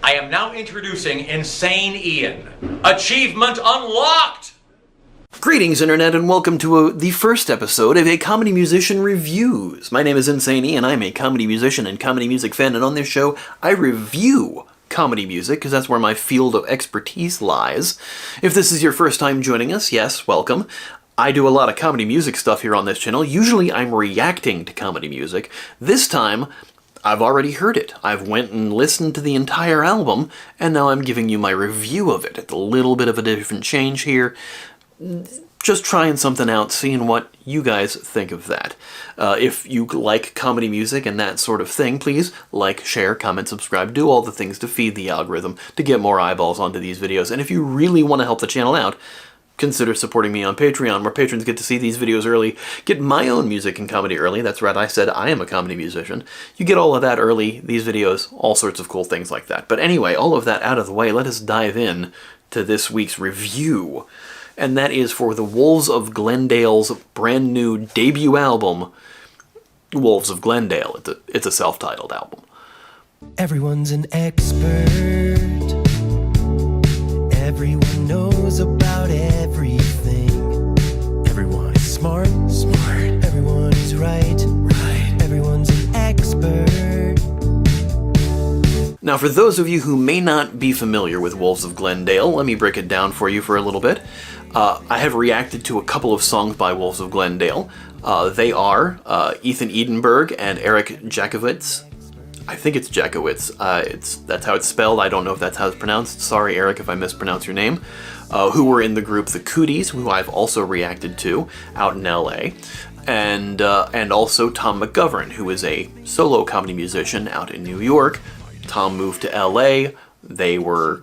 I am now introducing Insane Ian. Achievement unlocked! Greetings, Internet, and welcome to the first episode of A Comedy Musician Reviews. My name is Insane Ian. I'm a comedy musician and comedy music fan, and on this show, I review comedy music, because that's where my field of expertise lies. If this is your first time joining us, yes, welcome. I do a lot of comedy music stuff here on this channel. Usually I'm reacting to comedy music. This time, I've already heard it. I've went and listened to the entire album, and now I'm giving you my review of it. It's a little bit of a different change here. Just trying something out, seeing what you guys think of that. If you like comedy music and that sort of thing, please like, share, comment, subscribe, do all the things to feed the algorithm to get more eyeballs onto these videos. And if you really want to help the channel out, consider supporting me on Patreon, where patrons get to see these videos early, get my own music and comedy early. That's right, I said I am a comedy musician. You get all of that early, these videos, all sorts of cool things like that. But anyway, all of that out of the way, let us dive in to this week's review. And that is for the Wolves of Glendale's brand new debut album, Wolves of Glendale. It's a self-titled album. Everyone's an expert. Everyone knows about everything. Everyone's smart. Everyone is right. Everyone's an expert. Now, for those of you who may not be familiar with Wolves of Glendale, let me break it down for you for a little bit. I have reacted to a couple of songs by Wolves of Glendale. They are Ethan Edenberg and Eric Jakowitz. I think it's Jakowitz. That's how it's spelled. I don't know if that's how it's pronounced. Sorry, Eric, if I mispronounce your name. Who were in the group The Cooties, who I've also reacted to out in LA. And also Tom McGovern, who is a solo comedy musician out in New York. Tom moved to LA. They were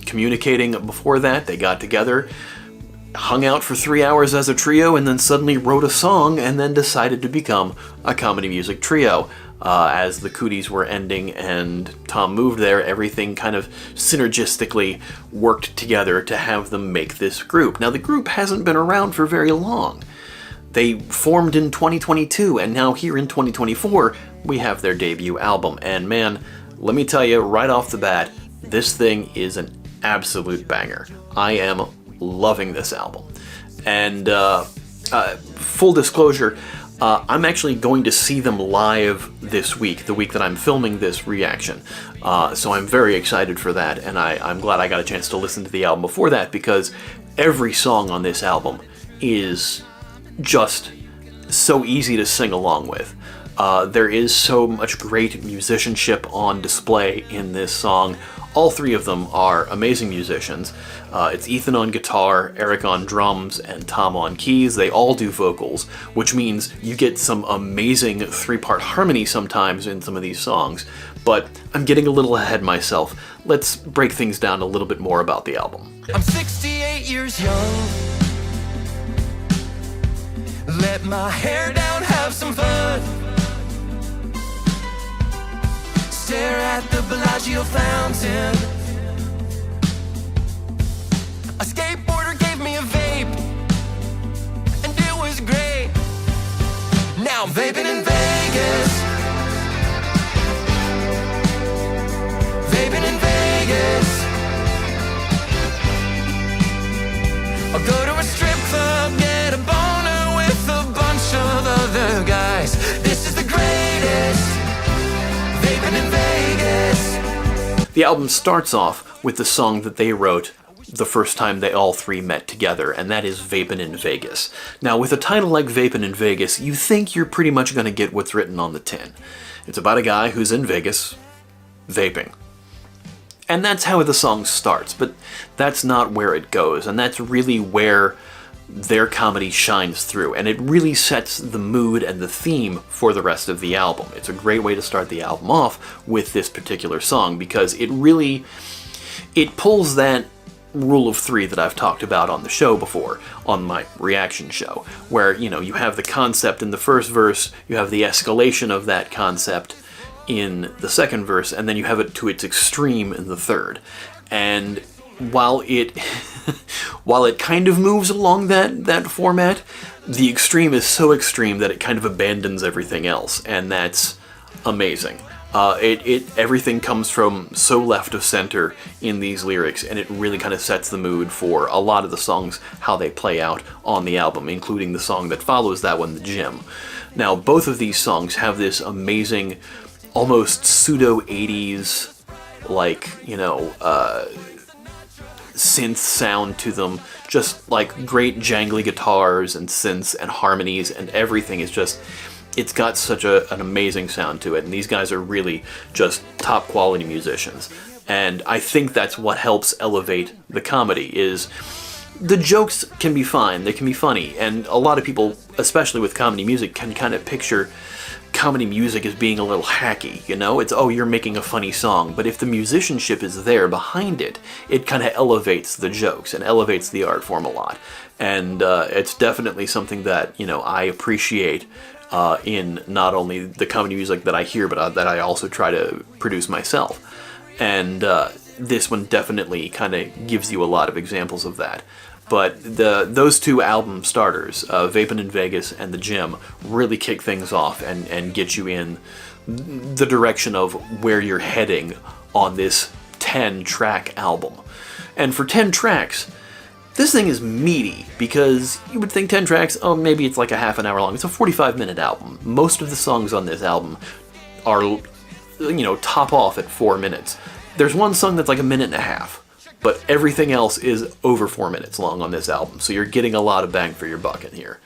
communicating before that. They got together, hung out for 3 hours as a trio, and then suddenly wrote a song and then decided to become a comedy music trio. As the Cooties were ending and Tom moved there, everything kind of synergistically worked together to have them make this group. Now, the group hasn't been around for very long. They formed in 2022, and now here in 2024, we have their debut album. And man, let me tell you right off the bat, this thing is an absolute banger. I am loving this album. And full disclosure, I'm actually going to see them live this week, the week that I'm filming this reaction. So I'm very excited for that, and I'm glad I got a chance to listen to the album before that, because every song on this album is just so easy to sing along with. There is so much great musicianship on display in this song. All three of them are amazing musicians. It's Ethan on guitar, Eric on drums, and Tom on keys. They all do vocals, which means you get some amazing three-part harmony sometimes in some of these songs. But I'm getting a little ahead myself. Let's break things down a little bit more about the album. I'm 68 years young. Let my hair down, have some fun. Stare at the Bellagio fountain. A skateboarder gave me a vape, and it was great. Now I'm vaping in Vegas. Vaping in Vegas. I'll go to a strip club, get a boner with a bunch of other guys. This is the greatest. Vaping in Vegas. The album starts off with the song that they wrote the first time they all three met together, and that is Vaping in Vegas. Now, with a title like Vaping in Vegas, you think you're pretty much going to get what's written on the tin. It's about a guy who's in Vegas, vaping. And that's how the song starts, but that's not where it goes, and that's really where their comedy shines through, and it really sets the mood and the theme for the rest of the album. It's a great way to start the album off with this particular song, because it pulls that rule of three that I've talked about on the show before, on my reaction show, where, you know, you have the concept in the first verse, you have the escalation of that concept in the second verse, and then you have it to its extreme in the third. And while it kind of moves along that format, the extreme is so extreme that it kind of abandons everything else, and that's amazing. Everything comes from so left of center in these lyrics, and it really kind of sets the mood for a lot of the songs, how they play out on the album, including the song that follows that one, The Gym. Now, both of these songs have this amazing, almost pseudo-80s, like, synth sound to them, just like great jangly guitars and synths and harmonies, and everything is just, it's got such an amazing sound to it, and these guys are really just top quality musicians. And I think that's what helps elevate the comedy, is the jokes can be fine, they can be funny, and a lot of people, especially with comedy music, can kind of picture comedy music as being a little hacky, It's, oh, you're making a funny song, but if the musicianship is there behind it, it kind of elevates the jokes and elevates the art form a lot. And it's definitely something that, I appreciate in not only the comedy music that I hear, but that I also try to produce myself. And this one definitely kind of gives you a lot of examples of that. But those two album starters, Vaping in Vegas and The Gym, really kick things off and get you in the direction of where you're heading on this 10-track album. And for 10 tracks, this thing is meaty, because you would think 10 tracks, oh, maybe it's like a half an hour long. It's a 45-minute album. Most of the songs on this album are, top off at 4 minutes. There's one song that's like a minute and a half. But everything else is over 4 minutes long on this album, so you're getting a lot of bang for your buck in here,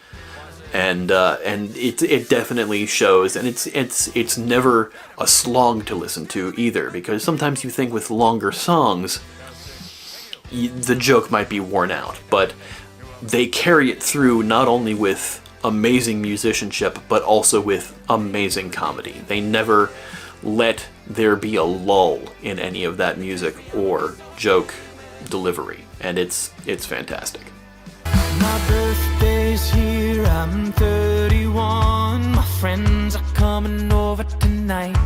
and it definitely shows. And it's never a slog to listen to either, because sometimes you think with longer songs, the joke might be worn out, but they carry it through not only with amazing musicianship, but also with amazing comedy. They never let there be a lull in any of that music or joke delivery, and it's fantastic. My birthday's here, I'm 31. My friends are coming over tonight.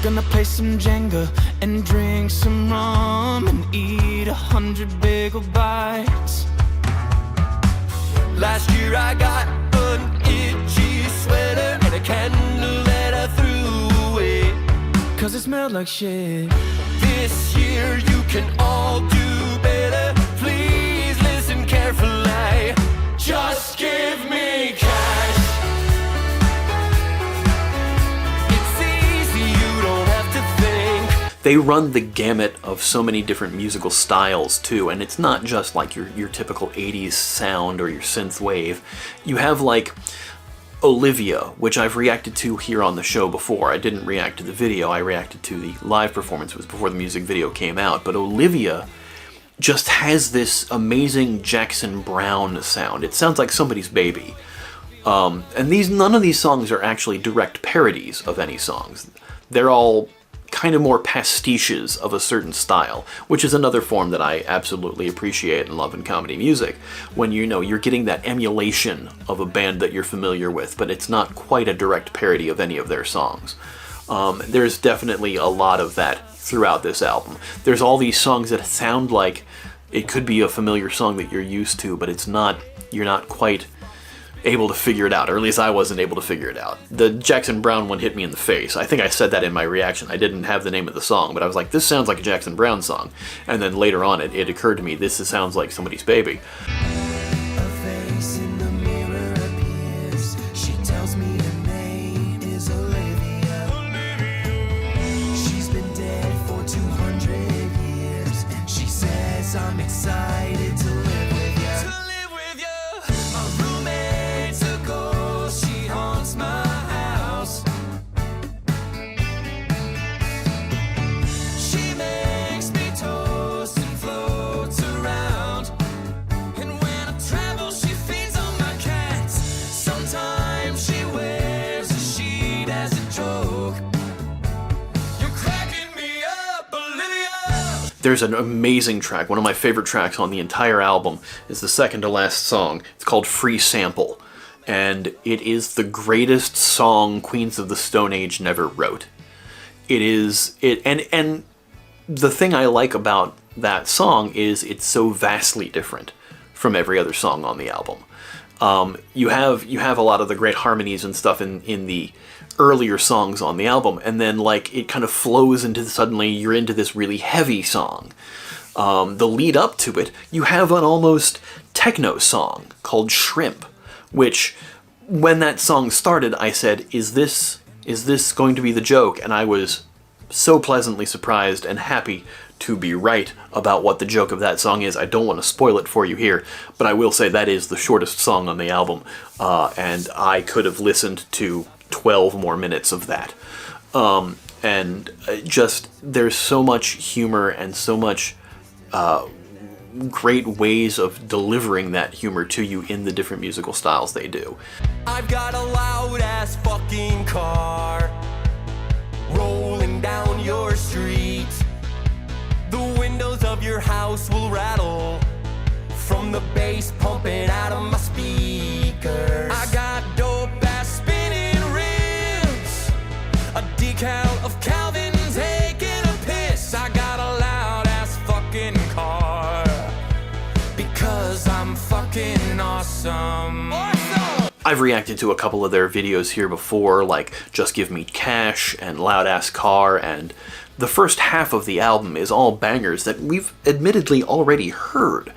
Gonna play some Jenga and drink some rum and eat 100 bagel bites. Last year I got an itchy sweater and a candle that I threw away, 'cause it smelled like shit. This year you can all do better. Please listen carefully. Just give me cash. It's easy, you don't have to think. They run the gamut of so many different musical styles too, and it's not just like your typical 80s sound or your synth wave. You have like Olivia, which I've reacted to here on the show before. I didn't react to the video, I reacted to the live performance. It was before the music video came out. But Olivia just has this amazing Jackson Browne sound. It sounds like somebody's baby. And none of these songs are actually direct parodies of any songs. They're all kind of more pastiches of a certain style, which is another form that I absolutely appreciate and love in comedy music, when you're getting that emulation of a band that you're familiar with, but it's not quite a direct parody of any of their songs. There's definitely a lot of that throughout this album. There's all these songs that sound like it could be a familiar song that you're used to, but it's not. You're not quite able to figure it out, or at least I wasn't able to figure it out. The Jackson Browne one hit me in the face. I think I said that in my reaction. I didn't have the name of the song, but I was like, this sounds like a Jackson Browne song. And then later on, it occurred to me, this sounds like somebody's baby. A face in the mirror appears. She tells me her name is Olivia. She's been dead for 200 years. She says I'm excited to live with you. To live with you. My roommate's a ghost. She haunts my house. She makes me toast and floats around. And when I travel, she feeds on my cats. Sometimes she wears a sheet as a joke. You're cracking me up, Olivia. There's an amazing track. One of my favorite tracks on the entire album is the second to last song. It's called Free Sample. And it is the greatest song Queens of the Stone Age never wrote. And the thing I like about that song is it's so vastly different from every other song on the album. You have a lot of the great harmonies and stuff in the earlier songs on the album, and then like it kind of flows into suddenly you're into this really heavy song. The lead up to it, you have an almost techno song called Shrimp, which when that song started, I said, is this going to be the joke? And I was so pleasantly surprised and happy to be right about what the joke of that song is. I don't want to spoil it for you here, but I will say that is the shortest song on the album, and I could have listened to 12 more minutes of that. And just, there's so much humor and so much great ways of delivering that humor to you in the different musical styles they do. I've got a loud ass fucking car rolling down your street. The windows of your house will rattle from the bass pumping out of my speakers. I got dope ass spinning rims, a decal of Calvin taking a piss. I got a loud ass fucking car because I'm fucking awesome. I've reacted to a couple of their videos here before, like Just Give Me Cash and Loud Ass Car, and the first half of the album is all bangers that we've admittedly already heard.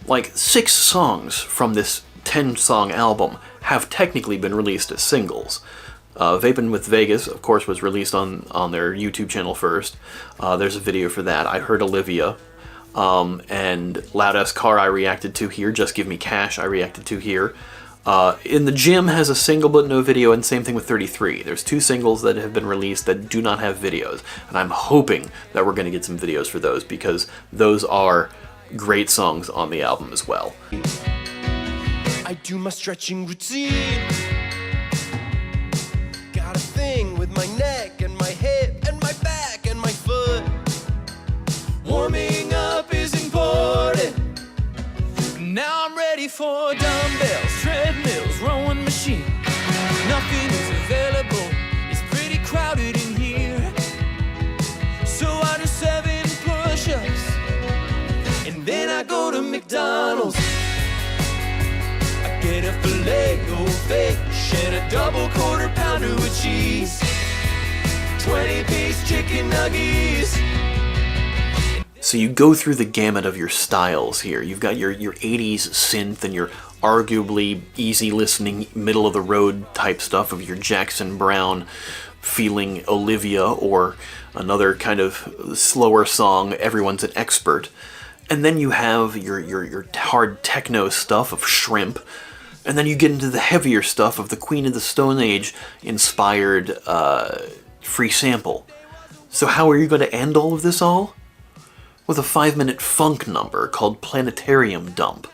Like 6 songs from this 10-song album have technically been released as singles. Vaping with Vegas, of course, was released on their YouTube channel first. There's a video for that. I heard Olivia. And Loud Ass Car I reacted to here. Just Give Me Cash I reacted to here. In the Gym has a single but no video, and same thing with 33. There's 2 singles that have been released that do not have videos, and I'm hoping that we're going to get some videos for those, because those are great songs on the album as well. I do my stretching routine. Got a thing with my neck and my hip and my back and my foot. Warming up is important. Now I'm ready for dumbbells, treadmills, rowing machine. Nothing is available, it's pretty crowded in here. So I do 7 push-ups, and then I go to McDonald's. I get a filet-o-fish and a double quarter pounder with cheese, 20-piece chicken nuggets. So you go through the gamut of your styles here. You've got your 80s synth and your arguably easy listening, middle of the road type stuff of your Jackson Browne feeling Olivia, or another kind of slower song, Everyone's an Expert. And then you have your hard techno stuff of Shrimp. And then you get into the heavier stuff of the Queen of the Stone Age inspired Free Sample. So how are you going to end all of this all? With a 5-minute funk number called Planetarium Dump.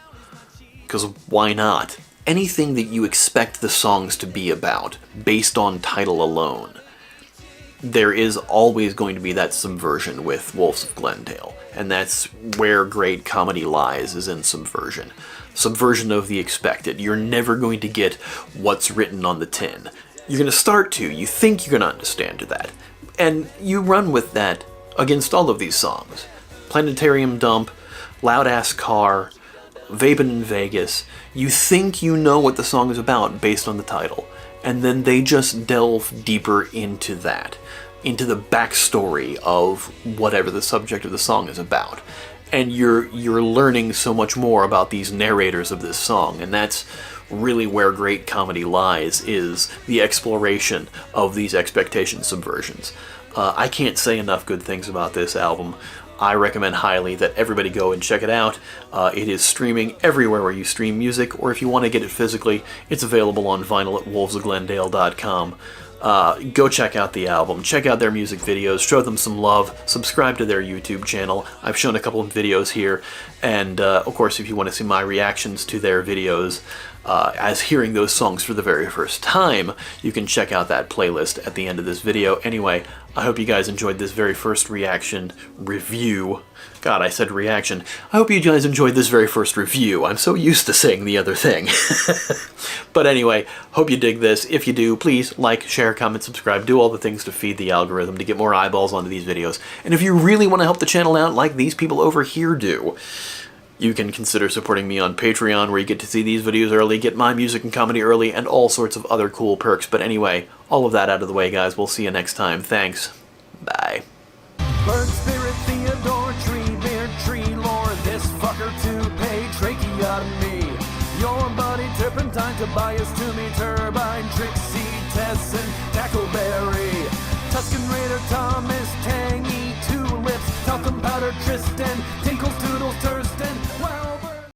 Because why not? Anything that you expect the songs to be about, based on title alone, there is always going to be that subversion with Wolves of Glendale. And that's where great comedy lies, is in subversion. Subversion of the expected. You're never going to get what's written on the tin. You're going to start to. You think you're going to understand that. And you run with that against all of these songs. Planetarium Dump, Loud Ass Car, Vaping in Vegas. You think you know what the song is about based on the title, and then they just delve deeper into that, into the backstory of whatever the subject of the song is about. And you're learning so much more about these narrators of this song, and that's really where great comedy lies, is the exploration of these expectation subversions. I can't say enough good things about this album. I recommend highly that everybody go and check it out. It is streaming everywhere where you stream music, or if you want to get it physically, it's available on vinyl at wolvesofglendale.com. Go check out the album, check out their music videos, show them some love, subscribe to their YouTube channel. I've shown a couple of videos here, and of course if you want to see my reactions to their videos, as hearing those songs for the very first time, you can check out that playlist at the end of this video. Anyway, I hope you guys enjoyed this very first reaction review. God, I said reaction. I hope you guys enjoyed this very first review. I'm so used to saying the other thing. But anyway, hope you dig this. If you do, please like, share, comment, subscribe, do all the things to feed the algorithm to get more eyeballs onto these videos. And if you really want to help the channel out like these people over here do, You can consider supporting me on Patreon, where you get to see these videos early, get my music and comedy early, and all sorts of other cool perks. But anyway, all of that out of the way, guys. We'll see you next time. Thanks. Bye. Bird Spirit, Theodore, Tree, Beard, Tree, Lord, this fucker to pay, tracheotomy. Your buddy Turpentine, Tobias, Toomey, Turbine, Trixie, Tess, and Tackleberry. Tuscan Raider, Thomas, Tangy, Tulips, Talcum Powder, Tristan,